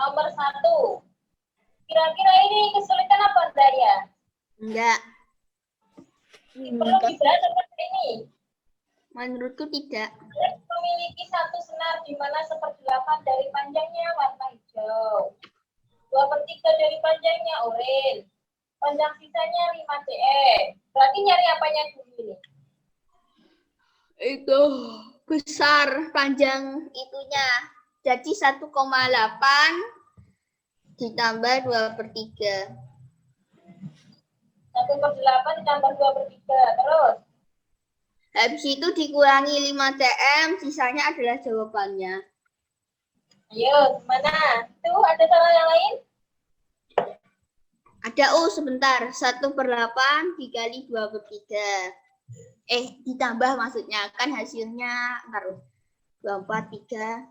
Nomor 1. Kira-kira ini kesulitan apa enggak ya? Enggak. Perlu dibahas seperti ini. Menurutku tidak. Memiliki satu senar di mana 1/8 dari panjangnya warna hijau. 2/3 dari panjangnya oranye. Panjang sisanya 5 cm. Berarti nyari apanya dulu ini? Itu besar panjang itunya. Jadi 1,8 ditambah 2/3. 1/8 ditambah 2/3. Terus? Habis itu dikurangi 5 cm, sisanya adalah jawabannya. Ayo, gimana? Tuh, ada cara yang lain? Ada sebentar. 1/8 dikali 2/3. Ditambah maksudnya. Kan hasilnya, ntar 24, 3.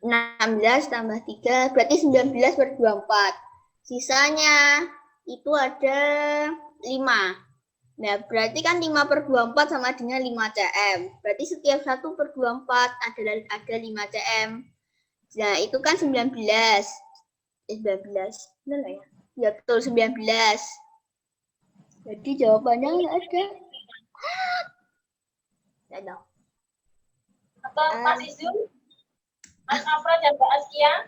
16 tambah 3, berarti 19/24. Sisanya itu ada 5. Nah, berarti kan 5/24 sama dengan 5 cm. Berarti setiap 1/24 ada 5 cm. Nah, itu kan 19. 19. Benar nggak ya? Ya, betul 19. Jadi jawabannya nggak ada. Ada. Atau Mas Izul? Mas Afra dan Mbak Askia?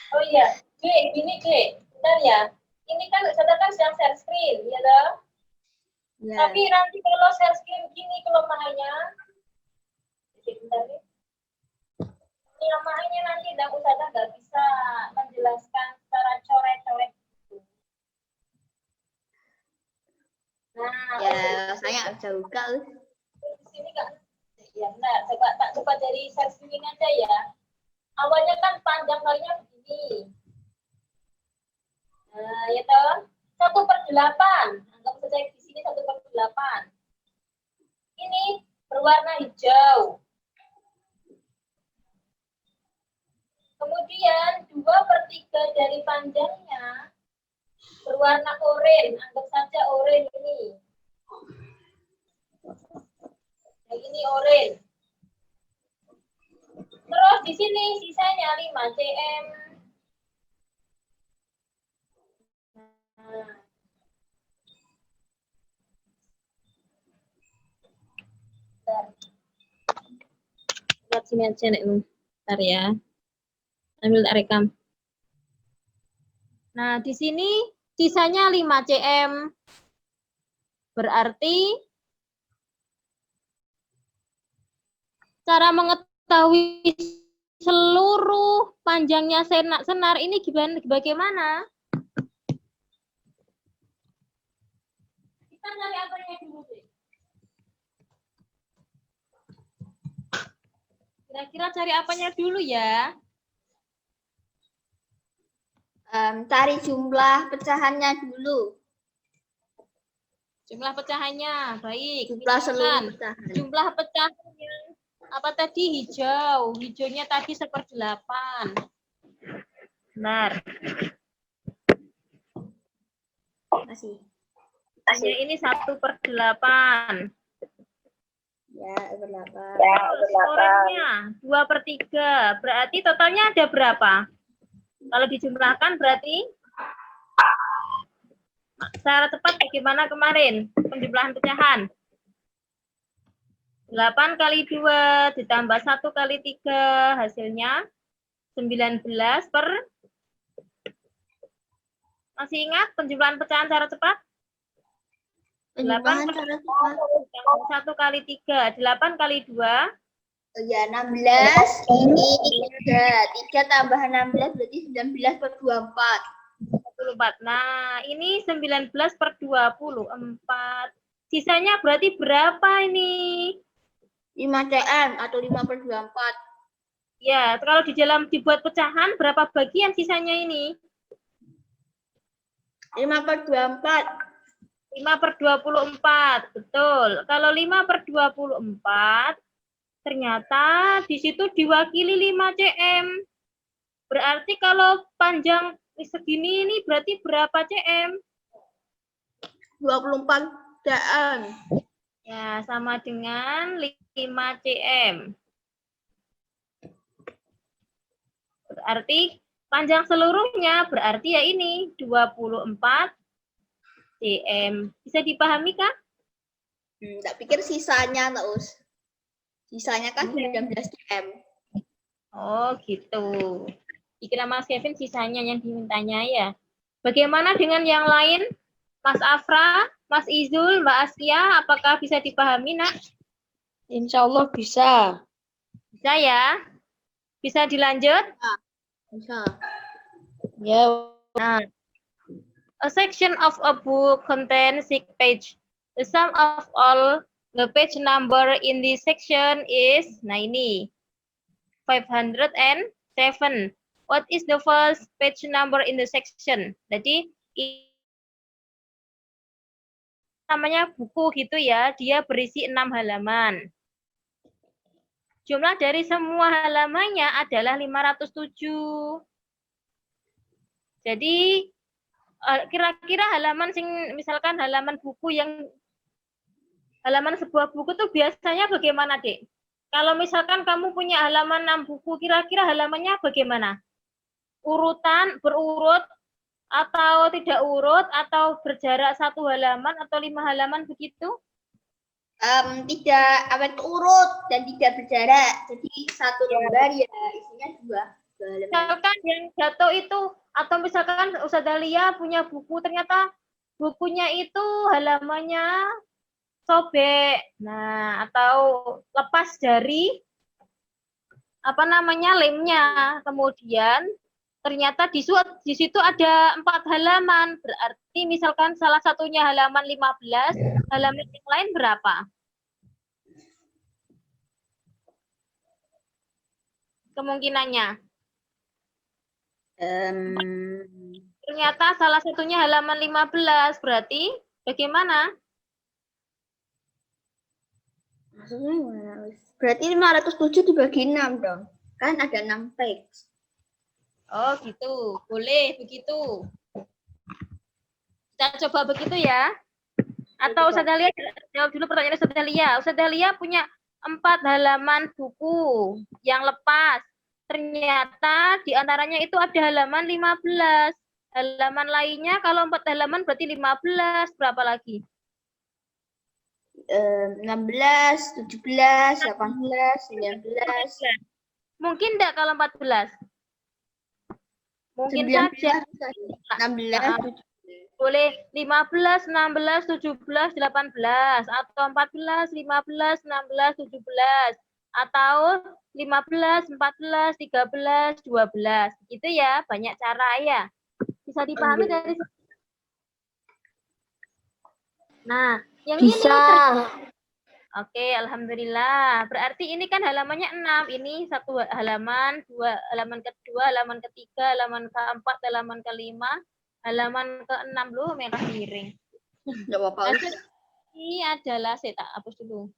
Oh iya, gini bentar ya. Ini kan kita kan sedang share screen, ya toh? Ya. Tapi nanti kalau share screen gini kelemahannya, bentar nih. Kelemahannya nanti dan Ustazah nggak bisa menjelaskan secara coret-coret. Nah, Ya, saya nggak bisa buka. di sini kan? Ya benar. Coba dari share screen aja ya. Awalnya kan panjang kalinya begini. Nah, ya toh. 1/8. Anggap saja di sini 1/8. Ini berwarna hijau. Kemudian 2/3 dari panjangnya berwarna oranye. Anggap saja oranye ini. Nah, ini oranye. Terus di sini sisanya 5 cm. Nah. Lihat sini aja nek. Bentar ya. Ambil rekam. Nah, di sini sisanya 5 cm. Berarti cara mengetahui seluruh panjangnya senar ini bagaimana? Kita cari apanya dulu sih? Kira-kira cari apanya dulu ya? Cari jumlah pecahannya dulu. Jumlah pecahannya, baik. Jumlah seluruh Misalkan pecahan. jumlah pecahannya apa tadi? Hijau. Hijaunya tadi 1/8. Benar. Masih. Ini 1/8. Ya, 1/8. Skornya 2/3. Berarti totalnya ada berapa? Kalau dijumlahkan berarti secara cepat bagaimana kemarin penjumlahan pecahan? 8 kali 2 ditambah 1 kali 3 hasilnya 19 per. Masih ingat penjumlahan pecahan secara cepat? 8 kali 1 kali 3, 8 kali 2. Ya, 16. Ini 3 tambah 16 berarti 19/24. 24. Nah, ini 19/24. Sisanya berarti berapa ini? 5 cm atau 5/24. Ya, kalau di dalam dibuat pecahan, berapa bagian sisanya ini? 5/24. 5/24, betul. Kalau 5/24, ternyata di situ diwakili 5 cm. Berarti kalau panjang segini ini berarti berapa cm? 24 cm. Ya, sama dengan 5 cm. Berarti panjang seluruhnya berarti ya ini 24 cm. Bisa dipahami kah? Tak pikir sisanya terus. Sisanya kan Iya. 19 cm. Oh, gitu. Dikira Mas Kevin sisanya yang dimintanya ya. Bagaimana dengan yang lain? Mas Afra, Mas Izul, Mbak Askia, apakah bisa dipahami, Nak? Insya Allah bisa. Bisa ya? Bisa dilanjut? Bisa. Ya, Nah, a section of a book contains 6 pages. The sum of all the page number in this section is, nah ini, 507. What is the first page number in the section? Jadi, namanya buku gitu ya, dia berisi 6 halaman. Jumlah dari semua halamannya adalah 507. Jadi kira-kira halaman misalkan halaman buku yang halaman sebuah buku tuh biasanya bagaimana, Dek? Kalau misalkan kamu punya halaman 6 buku, kira-kira halamannya bagaimana? Urutan, berurut, atau tidak urut, atau berjarak 1 halaman, atau 5 halaman begitu? Tidak apa itu urut dan tidak berjarak. Jadi satu lembar ya isinya 2 halaman. Misalkan yang jatuh itu, atau misalkan Ustazah Lia punya buku, ternyata bukunya itu halamannya sobek, nah atau lepas dari apa namanya lemnya, kemudian ternyata di situ ada 4 halaman, berarti misalkan salah satunya halaman 15, halaman yang lain berapa? Kemungkinannya. Ternyata salah satunya halaman 15, berarti bagaimana? Maksudnya gimana? Berarti 507 dibagi 6 dong. Kan ada 6 page. Oh gitu, boleh begitu. Kita coba begitu ya. Atau Ustazah Lia jawab dulu pertanyaan Ustazah Lia. Ustazah Lia punya 4 halaman buku yang lepas. Ternyata di antaranya itu ada halaman 15. Halaman lainnya kalau 4 halaman berarti 15. Berapa lagi? 16, 17, 18, 19. Mungkin enggak kalau 14? Mungkin 19, saja. 16, 17. Boleh 15, 16, 17, 18. Atau 14, 15, 16, 17. Atau 15, 14, 13, 12. Gitu ya, banyak cara ya. Bisa dipahami dari sini. Nah, yang bisa. ini oke, alhamdulillah. Berarti ini kan halamannya 6. Ini 1 halaman, 2 halaman kedua, halaman ketiga, halaman keempat, halaman kelima, halaman ke-6 dulu merah miring. Enggak apa-apa. Ini adalah saya tak hapus dulu.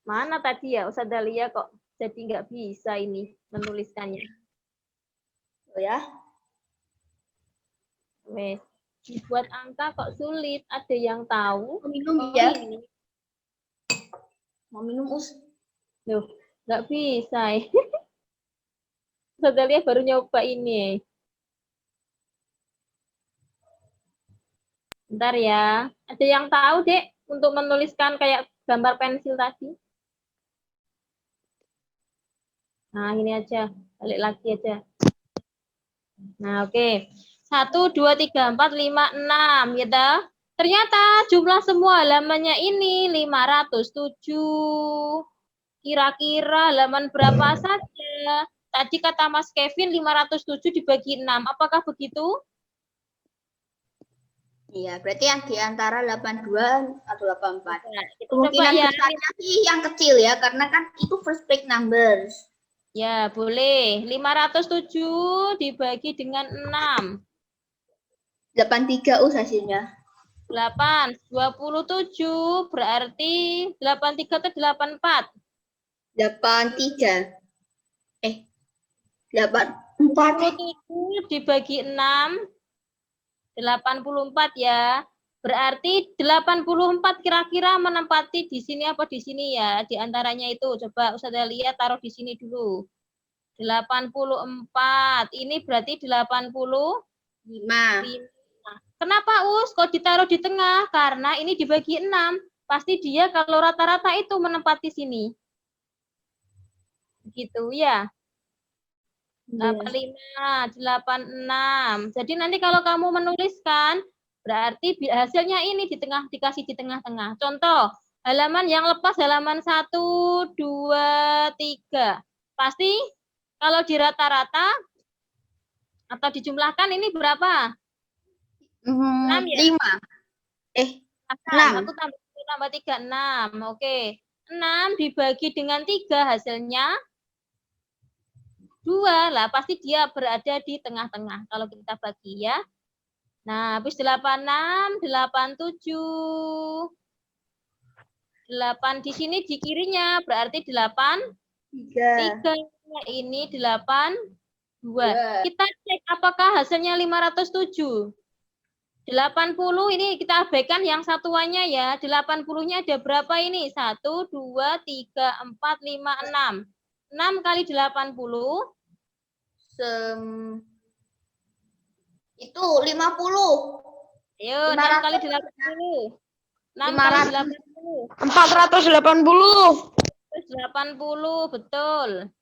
Mana tadi ya Ustazah Lia kok jadi nggak bisa ini menuliskannya. Oh ya. Wes, dibuat angka kok sulit. Ada yang tahu? Mau minum ya? Mau minum Us? Loh, nggak bisa. Ustazah Lia baru nyoba ini. Bentar ya. Ada yang tahu, Dek, untuk menuliskan kayak gambar pensil tadi? Nah, ini aja. Balik lagi aja. Nah, oke. 1, 2, 3, 4, 5, 6. Gitu. Ternyata jumlah semua halamannya ini 507. Kira-kira halaman berapa saja? Tadi kata Mas Kevin 507 dibagi 6. Apakah begitu? Iya, berarti yang di antara 82 atau 84. Nah, kita Kemungkinan coba ya. besarnya sih yang kecil ya, karena kan itu first page numbers. Ya, boleh. 507 dibagi dengan 6. 83 Us hasilnya. 8. 27 berarti 83 atau 84? 83. 84. 27 dibagi 6, 84 ya. Berarti 84 kira-kira menempati di sini apa di sini ya? Di antaranya itu. Coba Ustazah lihat taruh di sini dulu. 84. Ini berarti 85. 5. Kenapa Us? Kok ditaruh di tengah? Karena ini dibagi 6. Pasti dia kalau rata-rata itu menempati sini. Gitu ya. 85, 86. Jadi nanti kalau kamu menuliskan, berarti hasilnya ini di tengah, dikasih di tengah-tengah. Contoh, halaman yang lepas halaman 1, 2, 3. Pasti kalau di rata-rata atau dijumlahkan ini berapa? 6 ya? 5. 6. 1 tambah 3, 6. Oke. 6 dibagi dengan 3 hasilnya 2 lah, pasti dia berada di tengah-tengah kalau kita bagi ya. Nah, habis 86, 87. 8 di sini di kirinya berarti 8, 3. Ini 8, 2. Kita cek apakah hasilnya 507. 80 ini kita abaikan yang satuannya ya. 80-nya ada berapa ini? 1, 2, 3, 4, 5, 6. 6 kali 80. Itu 50. Ayo, 6 kali 80. 6 kali 80. 480. 80, betul.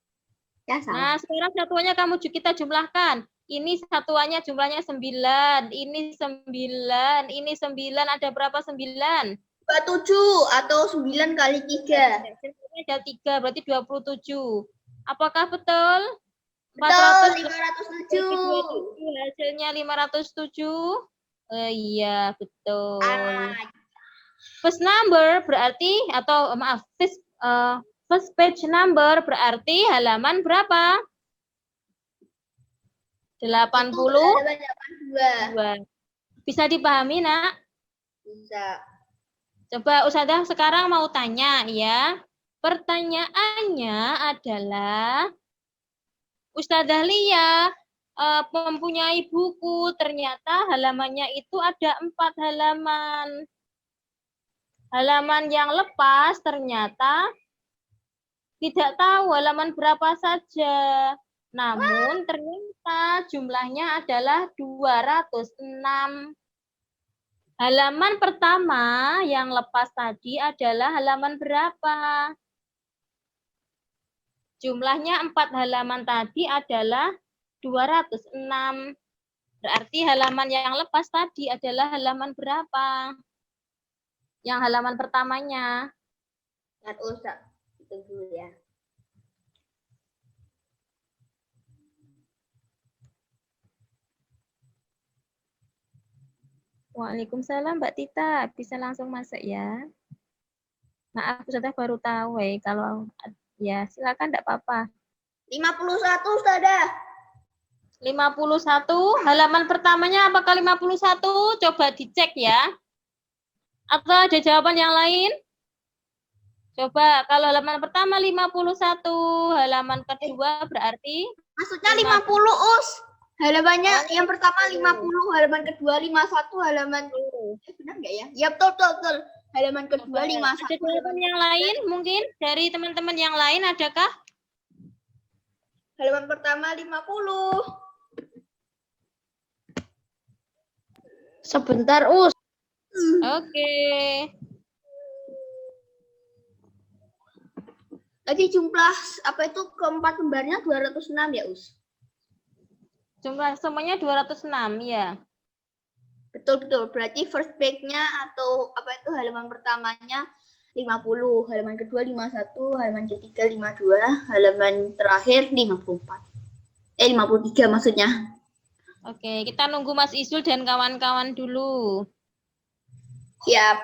Ya, Nah, salah. sekarang satuannya kita jumlahkan. Ini satuannya jumlahnya 9. Ini 9. Ini 9. Ada berapa 9? 27 atau 9 kali 3. Ada 3, berarti 27. Apakah betul? Betul, 507. Hasilnya 507. Iya, betul. First number berarti, atau maaf, first page number berarti halaman berapa? 82. Bisa dipahami, Nak? Bisa. Coba Ustazah sekarang mau tanya ya. Pertanyaannya adalah, Ustazah Lia mempunyai buku, ternyata halamannya itu ada 4 halaman. Halaman yang lepas ternyata tidak tahu halaman berapa saja. Namun ternyata jumlahnya adalah 206. Halaman pertama yang lepas tadi adalah halaman berapa? Jumlahnya 4 halaman tadi adalah 206. Berarti halaman yang lepas tadi adalah halaman berapa? Yang halaman pertamanya. Lihat Ustaz. Itu dulu ya. Waalaikumsalam Mbak Tita. Bisa langsung masuk ya. Maaf, Ustazah baru tahu kalau ya silakan enggak apa-apa. 51 Ustazah. 51, halaman pertamanya apakah 51? Coba dicek ya. Atau ada jawaban yang lain? Coba, kalau halaman pertama 51, halaman kedua berarti? Maksudnya 50 Us. Halamannya yang pertama 50, halaman kedua 51, halaman benar enggak ya? Ya betul. Halaman kedua 51. Ada jawaban yang lain mungkin dari teman-teman yang lain adakah? Halaman pertama 50. Sebentar, Us. Oke. Tadi jumlah apa itu keempat kembarnya 206 ya, Us? Jumlah semuanya 206 ya. Betul. Berarti first page-nya atau apa itu halaman pertamanya 50, halaman kedua 51, halaman ketiga 52, halaman terakhir 54. 53 maksudnya. Oke, kita nunggu Mas Isul dan kawan-kawan dulu. Siap.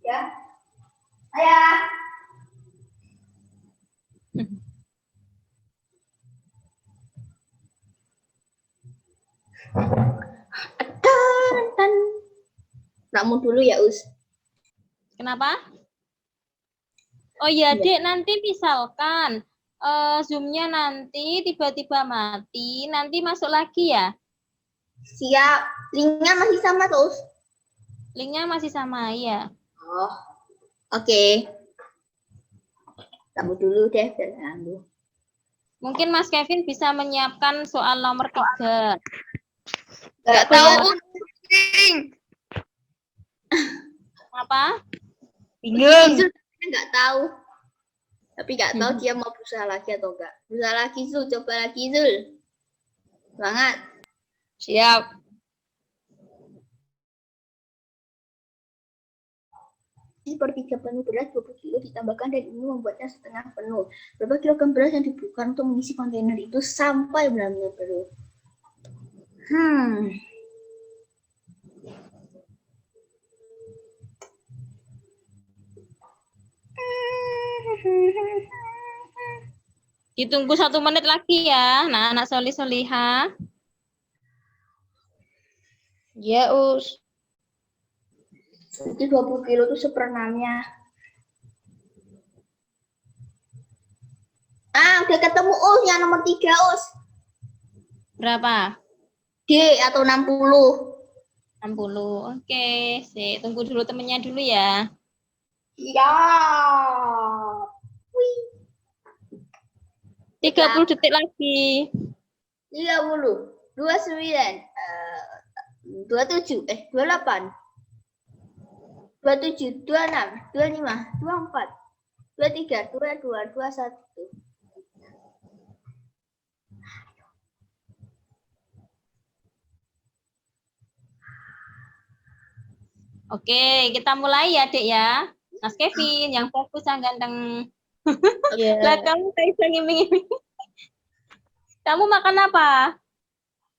Ya. Ayah. Tan. Kamu dulu ya, Us. Kenapa? Oh iya, Iya. Dek, nanti misalkan Zoom-nya nanti tiba-tiba mati, nanti masuk lagi ya? Siap. Linknya masih sama, terus. Linknya masih sama, ya. Oh. Oke. Kamu dulu deh, dan aku. Mungkin Mas Kevin bisa menyiapkan soal nomor 3. Nggak tahu. Apa? Bingung. Zul nggak tahu. Tapi nggak tahu dia mau berusaha lagi atau enggak. Berusaha lagi, Zul. Coba lagi, Zul. Semangat. Siap. Sepertiga penuh beras 20 kilo ditambahkan dan ini membuatnya setengah penuh. Berapa kilogram beras yang dibutuhkan untuk mengisi kontainer itu sampai benar-benar penuh? Ditunggu 1 menit lagi ya, nah anak Solih-Soliha. Ya, Us. Itu 20 kilo itu seperenamnya. Udah ketemu Us yang nomor 3, Us. Berapa? D atau 60. 60. Oke, tunggu dulu temennya dulu ya. Iya. 30 detik lagi. 30. 29. 27. 28. 27, 26, 25, 24, 23, 22, 21. Oke, kita mulai ya, Dek ya. Mas Kevin, yang fokus yang ganteng. Ya. Lah kamu kayak bisa ngiming-ngiming. Kamu makan apa?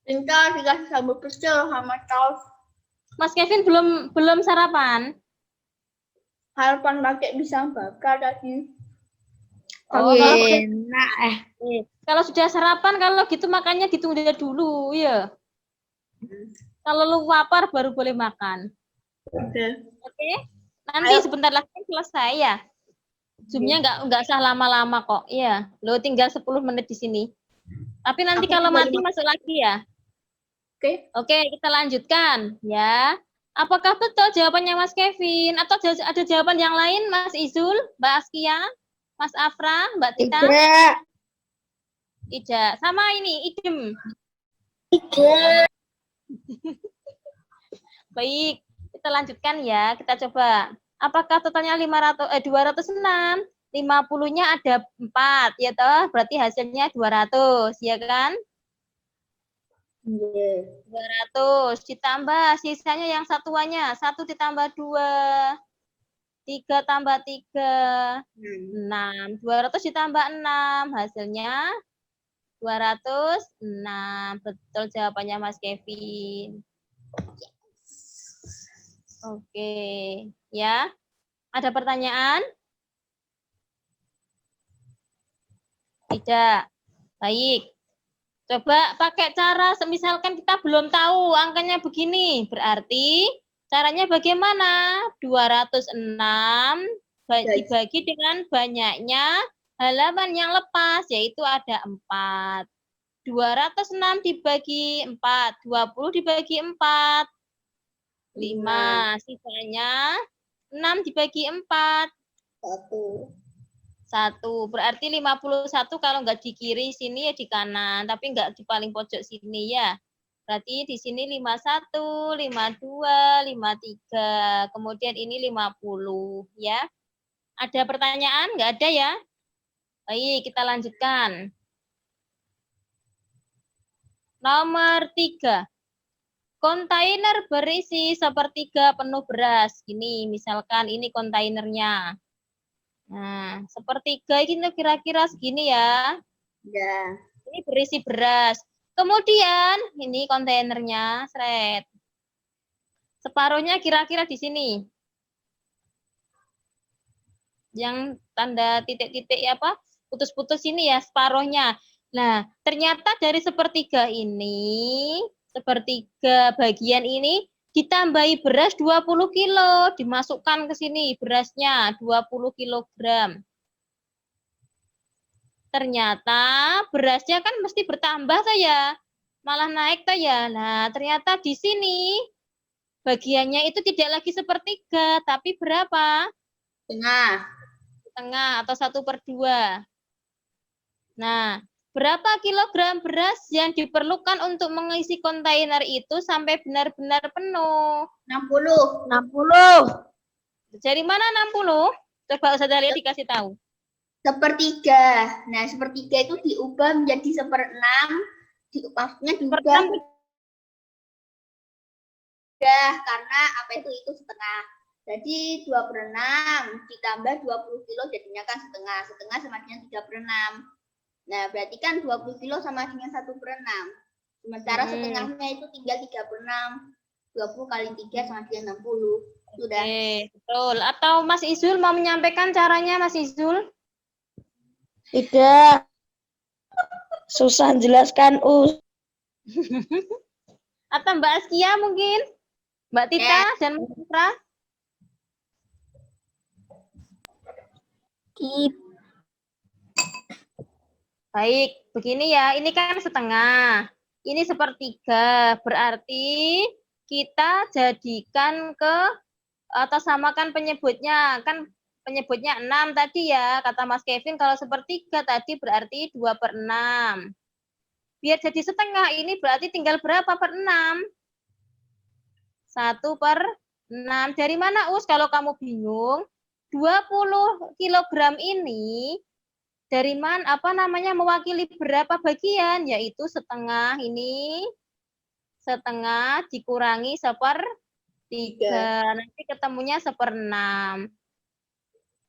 Entar dikasih sambal pecel sama saus. Mas Kevin belum sarapan? Harapan pakai pisang bakar tadi. Oh, kalau Enak. kalau sudah sarapan, kalau gitu makannya ditunda dulu ya. Kalau lu lapar baru boleh makan. Oke. Oke? Nanti sebentar lagi selesai ya. Zoom-nya nggak usah lama-lama kok. Iya, lo tinggal 10 menit di sini. Tapi nanti Aku kalau tinggal mati 5. masuk lagi ya. Oke. Oke, kita lanjutkan ya. Apakah betul jawabannya Mas Kevin? Atau ada jawaban yang lain, Mas Izul, Mbak Askia, Mas Afra, Mbak Tita? Tidak. Tidak. Sama ini, idem. Tidak. Baik, kita lanjutkan ya. Kita coba. Apakah totalnya 206? 50-nya ada 4, ya toh? Berarti hasilnya 200, ya kan? 200 ditambah sisanya yang satuannya 1 ditambah 2 3 tambah 3 6 200 ditambah 6 hasilnya 206. Betul jawabannya Mas Kevin. Oke ya, ada pertanyaan? Tidak. Baik. Coba pakai cara, misalkan kita belum tahu angkanya begini, berarti caranya bagaimana? 206 dibagi dengan banyaknya halaman yang lepas, yaitu ada 4. 206 dibagi 4, 20 dibagi 4, 5. Sisanya 6 dibagi 4, 1. Berarti 51 kalau nggak di kiri sini ya di kanan, tapi nggak di paling pojok sini ya. Berarti di sini 51, 52, 53. Kemudian ini 50 ya. Ada pertanyaan? Nggak ada ya? Baik, kita lanjutkan. Nomor 3. Kontainer berisi sepertiga penuh beras. Ini misalkan ini kontainernya. Nah, sepertiga ini kira-kira segini ya. Ya. Ini berisi beras. Kemudian ini kontainernya, seret. Separuhnya kira-kira di sini. yang tanda titik-titik apa putus-putus ini ya separuhnya. Nah, ternyata dari sepertiga ini, sepertiga bagian ini ditambahi beras 20 kilo, dimasukkan ke sini berasnya 20 kilogram. Ternyata berasnya kan mesti bertambah saya, malah naik toh ya. Nah, ternyata di sini bagiannya itu tidak lagi sepertiga, tapi berapa? Setengah. Setengah atau 1/2. Nah, berapa kilogram beras yang diperlukan untuk mengisi kontainer itu sampai benar-benar penuh? 60. 60. Dari mana 60? Coba Ustazah Lia dikasih tahu. Sepertiga. Nah, sepertiga itu diubah menjadi 1/6. Maksudnya diubah karena apa itu setengah. Jadi 2/6 ditambah 20 kilo jadinya kan setengah. Setengah sama dengan 3/6. Nah, berarti kan 20 kilo sama dengan 1/6. Sementara setengahnya itu tinggal 3/6. 20 kali 3 sama dengan 60. Sudah. Oke, betul. Atau Mas Izul mau menyampaikan caranya, Mas Izul? Tidak. Susah jelaskan, Atau Mbak Askia mungkin? Mbak Tita dan Mas Putra? Baik, begini ya. Ini kan setengah. Ini sepertiga. Berarti kita jadikan ke atau samakan penyebutnya. Kan penyebutnya 6 tadi ya. Kata Mas Kevin kalau sepertiga tadi berarti 2/6. Biar jadi setengah ini berarti tinggal berapa per 6? 1/6. Dari mana Us kalau kamu bingung? 20 kilogram ini dari mana apa namanya mewakili berapa bagian? Yaitu setengah ini setengah dikurangi 1/3. Nanti ketemunya 1/6.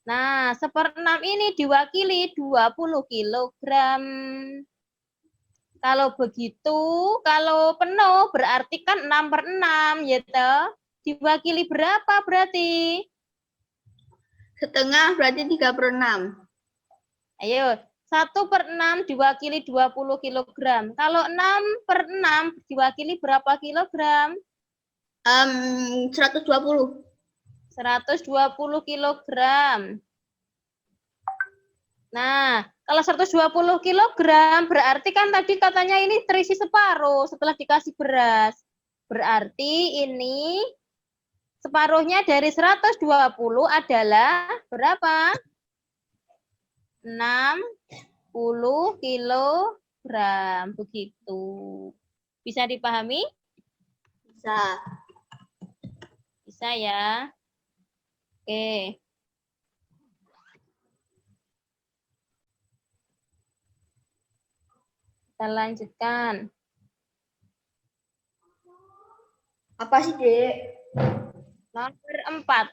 Nah, 1/6 ini diwakili 20 kilogram. Kalau begitu, kalau penuh berarti kan 6/6 ya toh? Diwakili berapa berarti? Setengah berarti 3/6. Ayo, 1/6 diwakili 20 kilogram. Kalau 6/6 diwakili berapa kilogram? 120. 120 kilogram. Nah, kalau 120 kilogram berarti kan tadi katanya ini terisi separuh setelah dikasih beras. Berarti ini separuhnya dari 120 adalah berapa? 60 kilogram. Begitu. Bisa dipahami? Bisa. Bisa ya. Oke. Kita lanjutkan. Apa sih, Dek? Nomor 4.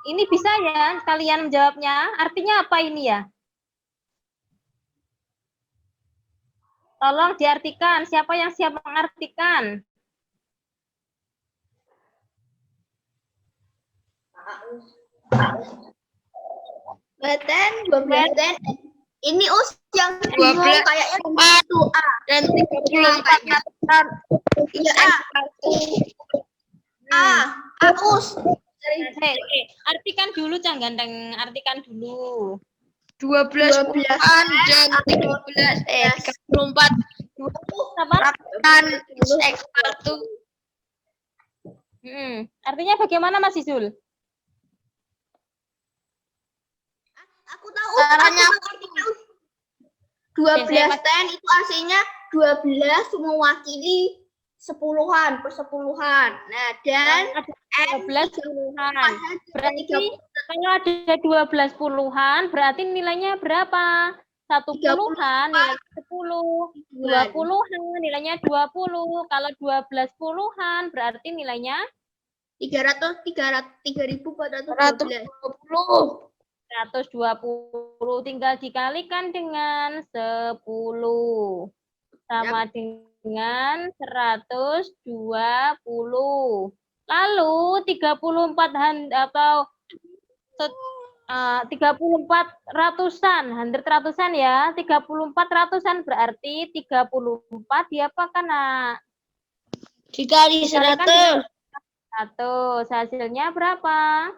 Ini bisa ya kalian menjawabnya. Artinya apa ini ya? Tolong diartikan. Siapa yang siap mengartikan? Beten, 12 ten. Ini Us yang bingung kayaknya 1A dan 34. Iya, A. Us. Artikan dulu, Cang Ganteng. Artikan dulu. 12 puluhan dan 34. 8 X1. Artinya bagaimana Mas Izul? Aku tahu. Caranya 12 ten itu artinya 12 mewakili sepuluhan, persepuluhan. Nah, dan 12 puluhan. Berarti kalau ada 12 puluhan, berarti nilainya berapa? 1 puluhan, nilainya 10. 2 puluhan, nilainya 20. Kalau 12 puluhan, berarti nilainya 3.420. 120. Tinggal dikalikan dengan 10. Sama dengan 120. Lalu 34 ratusan, 100 ratusan ya. 34 ratusan berarti 34 diapakan, Nak? Dikali Dikalikan dengan 100. 100. Hasilnya berapa?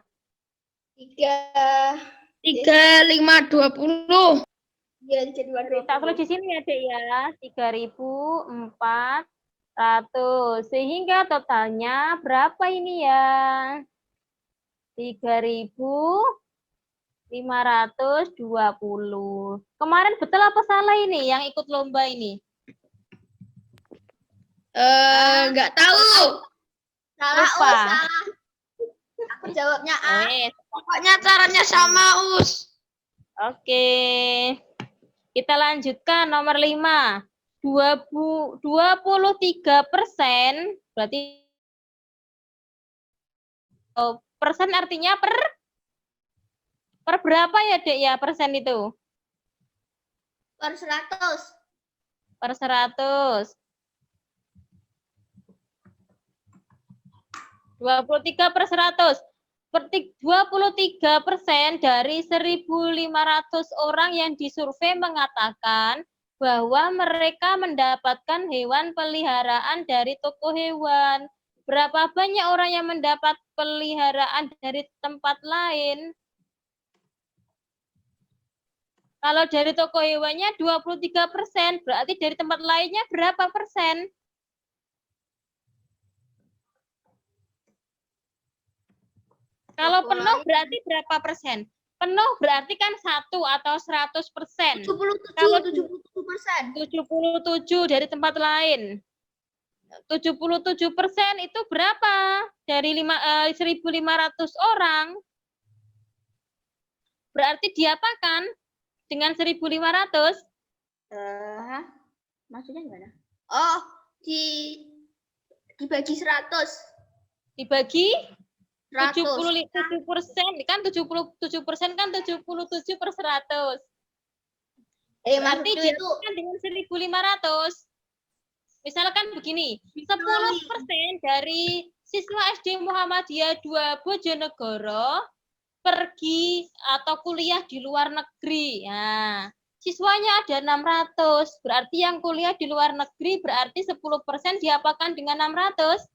3. 3520. Ya, jadi Tak tulis di sini ya, Dek ya. 3.400. Sehingga totalnya berapa ini ya? 3.520. Kemarin betul apa salah ini yang ikut lomba ini? Nggak tahu. Salah, Lupa. salah. Aku jawabnya A. Pokoknya caranya sama, Us. Oke. Kita lanjutkan nomor 5. 23% berarti persen artinya per berapa ya, Dek ya persen itu? Per 100. Per 100. 23/100. 23% dari 1.500 orang yang disurvei mengatakan bahwa mereka mendapatkan hewan peliharaan dari toko hewan. Berapa banyak orang yang mendapat peliharaan dari tempat lain? Kalau dari toko hewannya 23%, berarti dari tempat lainnya berapa persen? Kalau penuh berarti berapa persen? Penuh berarti kan 1 atau 100%. 77%. 77 dari tempat lain. 77% itu berapa? Dari 1.500 orang. Berarti diapakan dengan 1.500? Maksudnya gimana? Oh, dibagi 100. Dibagi 100. 77%, kan 77% kan 77/100. Berarti Maksudnya dia itu kan dengan 1.500. Misalkan begini, 10% dari siswa SD Muhammadiyah 2 Bojonegoro pergi atau kuliah di luar negeri. Nah, siswanya ada 600, berarti yang kuliah di luar negeri berarti 10% diapakan dengan 600?